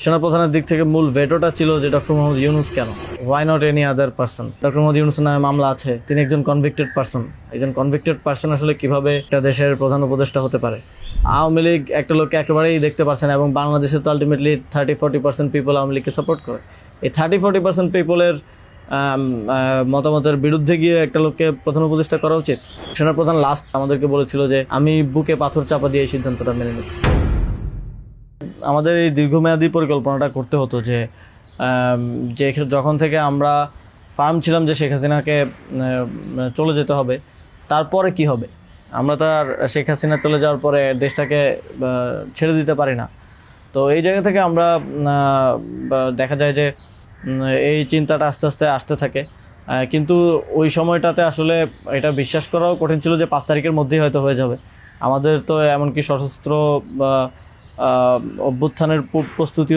সেনাপ্রধানের দিক থেকে মূল ভেটোটা ছিল যে ডক্টর মোহাম্মদ ইউনূস কেন, why not any other person. Doctor Mohammad ইউনূসের নামে মামলা আছে, তিনি একজন কনভিক্টেড পারসন। একজন কনভিক্টেড পারসন আসলে কিভাবে একটা দেশের প্রধান উপদেষ্টা হতে পারে? আওয়ামী লীগ একটা লোককে একেবারেই দেখতে পারছে না, এবং বাংলাদেশে তো আলটিমেটলি 30-40% পিপল আওয়ামী লীগকে সাপোর্ট করে। এই 30-40% পিপলের মতামতের বিরুদ্ধে গিয়ে একটা লোককে প্রধান উপদেষ্টা করা উচিত? সেনাপ্রধান লাস্ট আমাদেরকে বলেছিল যে আমি বুকে পাথর চাপা দিয়ে এই সিদ্ধান্তটা মেনে নিচ্ছি। আমাদের এই দীর্ঘমেয়াদী পরিকল্পনাটা করতে হতো যে যখন থেকে আমরা ফার্ম ছিলাম যে শেখ হাসিনাকে চলে যেতে হবে, তারপরে কি হবে। আমরা তো আর শেখ হাসিনা চলে যাওয়ার পরে দেশটাকে ছেড়ে দিতে পারি না। তো এই জায়গা থেকে আমরা দেখা যায় যে এই চিন্তাটা আস্তে আস্তে আসতে থাকে। কিন্তু ওই সময়টাতে আসলে এটা বিশ্বাস করাও কঠিন ছিল যে 5 তারিখের মধ্যেই হয়তো হয়ে যাবে। আমাদের তো এমনকি সশস্ত্র অভ্যুত্থানের প্রস্তুতি